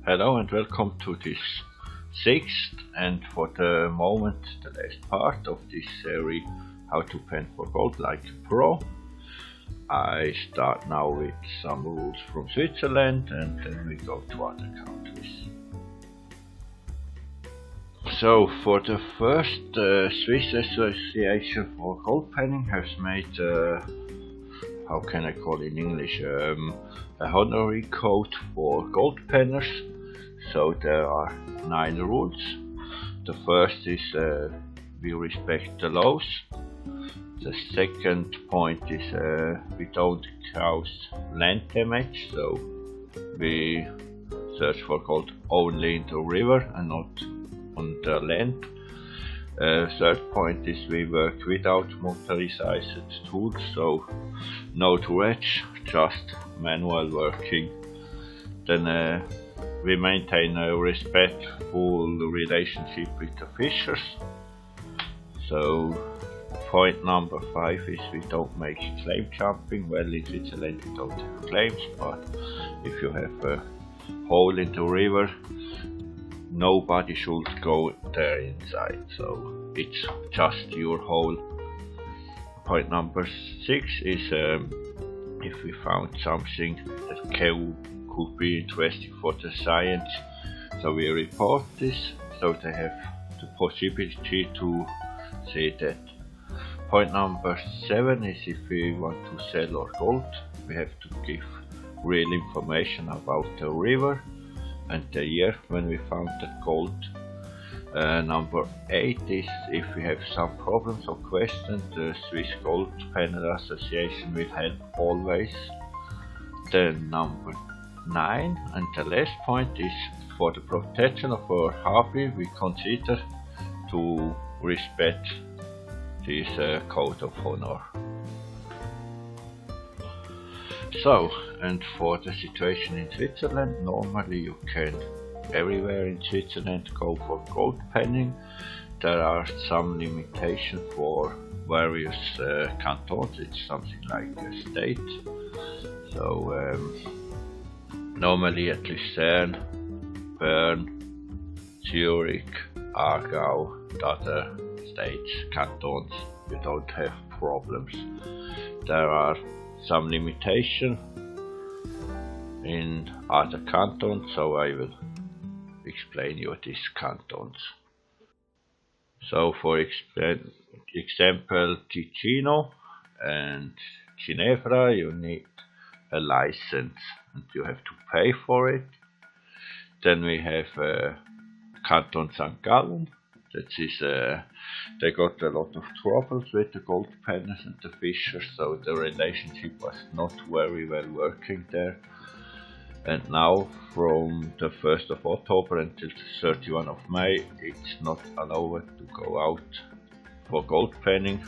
Hello and welcome to this sixth and for the moment the last part of this series how to pen for gold like a pro. I start now with some rules from Switzerland and then we go to other countries. So for the first, Swiss Association for Gold Panning has made, how can I call it in English, a honorary code for gold penners. So there are 9 rules. The first is we respect the laws. The second point is we don't cause land damage, so we search for gold only in the river and not on the land. Third point is we work without motorized tools, so no dredge, just manual working. Then we maintain a respectful relationship with the fishers. So point number 5 is we don't make claim jumping. Well, in Switzerland we don't have claims, but if you have a hole in the river, nobody should go there inside, so it's just your hole. Point number 6 is if we found something that could be interesting for the science, so we report this, so they have the possibility to see that. Point number 7 is if we want to sell our gold, we have to give real information about the river and the year when we found the gold. Number 8 is if we have some problems or questions, the Swiss Gold Panel Association will help always. Then number 9 and the last point is for the protection of our hobby, we consider to respect this code of honor. So, and for the situation in Switzerland, normally you can everywhere in Switzerland go for gold panning. There are some limitations for various cantons, it's something like a state. So normally at Lucerne, Bern, Zurich, Aargau, the other states, cantons, you don't have problems. There are some limitations in other cantons, so I will explain you these cantons. So for example, Ticino and Ginevra, you need a license and you have to pay for it. Then we have Canton St.Gallen. That is, they got a lot of troubles with the gold penners and the fishers, so the relationship was not very well working there. And now from the 1st of October until the 31st of May, it's not allowed to go out for gold panning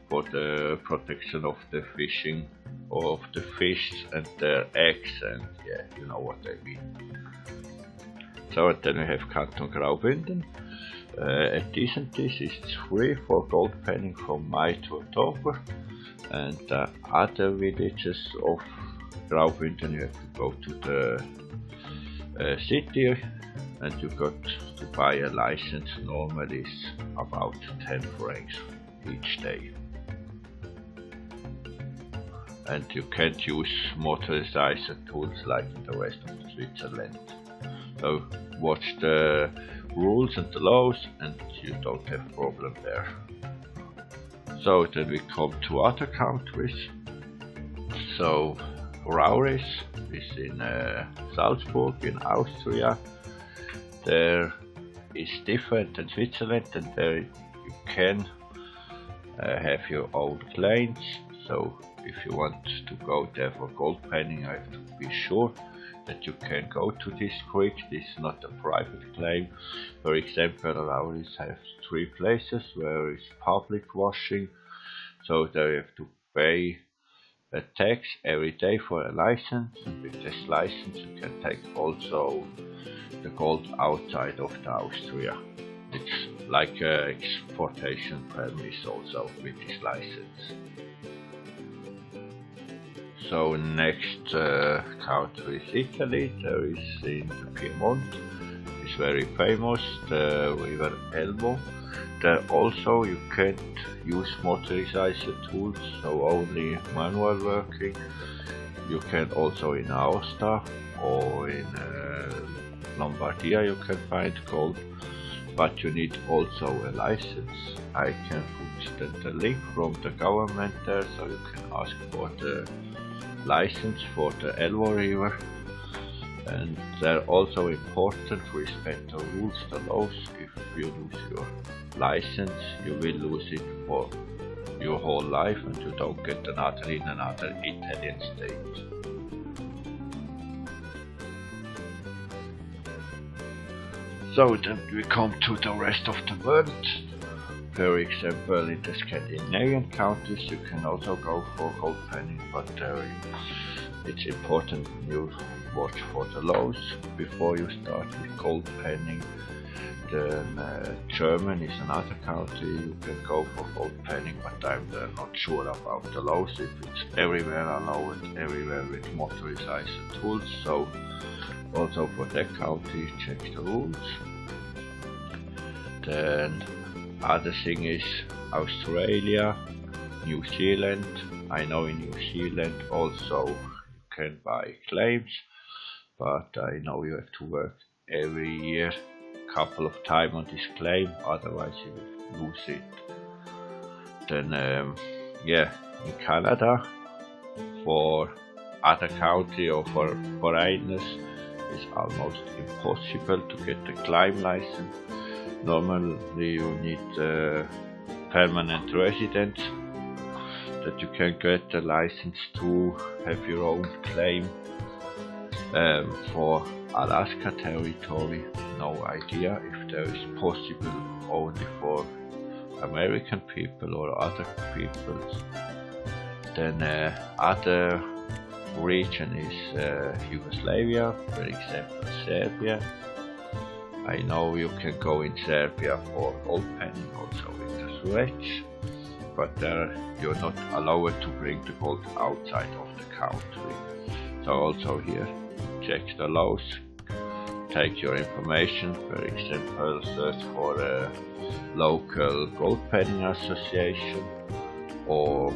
for the protection of the fishing of the fish and their eggs, and yeah, you know what I mean. So then we have Canton Graubünden. At Disentis it's free for gold panning from May to October, and other villages of Graubünden you have to go to the city and you got to buy a license. Normally it's about 10 francs each day. And you can't use motorized tools like in the rest of Switzerland. So watch the rules and the laws and you don't have problem there. So then we come to other countries. So Rauris is in Salzburg in Austria. There is different than Switzerland, and there you can have your own claims. So if you want to go there for gold panning, you have to be sure that you can go to this creek. This is not a private claim. For example, Rauris has 3 places where it's public washing, so there you have to pay a tax every day for a license, and with this license you can take also the gold outside of the Austria. It's like an exportation permit also with this license. So next country is Italy. There is in Piemont. It's very famous, the river Elmo. There also you can't use motorized tools, so only manual working. You can also in Aosta or in Lombardia you can find gold, but you need also a license. I can put the link from the government there, so you can ask for the license for the Elmo River. And they're also important to respect the rules, the laws. If you lose your license, you will lose it for your whole life and you don't get another in another Italian state. So then we come to the rest of the world. For example, in the Scandinavian countries you can also go for gold panning, but it's important you watch for the laws before you start with gold panning. Then Germany is another country you can go for gold panning, but I'm not sure about the laws, if it's everywhere allowed, everywhere with motorized tools. So also for that country check the rules. Then other thing is Australia, New Zealand. I know in New Zealand also you can buy claims, but I know you have to work every year couple of times on this claim, otherwise you will lose it. Then yeah, in Canada for other country or for foreigners it's almost impossible to get the climb license. Normally you need permanent residence that you can get the license to have your own claim. For Alaska territory, no idea if there is possible only for American people or other peoples. Then other region is Yugoslavia, for example Serbia. I know you can go in Serbia for gold panning, also in the Suez, but you're not allowed to bring the gold outside of the country. So also here check the laws, take your information, for example search for a local gold panning association or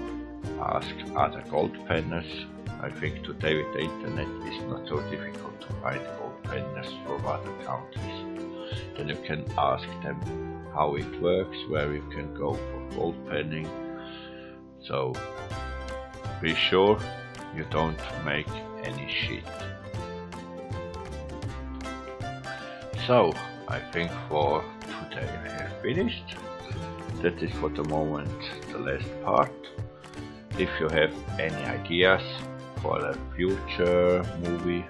ask other gold panners. I think today with the internet it's not so difficult to find gold panners from other countries. Then you can ask them how it works, where you can go for gold panning. So be sure you don't make any shit. So I think for today I have finished. That is for the moment the last part. If you have any ideas for a future movie,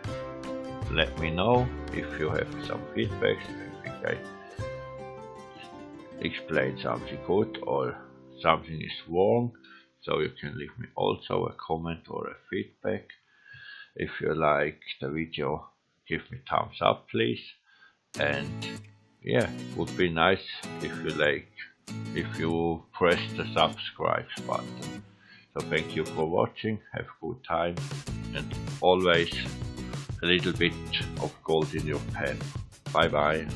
let me know. If you have some feedback, if you think I explained something good or something is wrong, so you can leave me also a comment or a feedback. If you like the video, give me thumbs up please. And yeah, would be nice if you press the subscribe button. So thank you for watching, have a good time, and always a little bit of gold in your pen. Bye bye.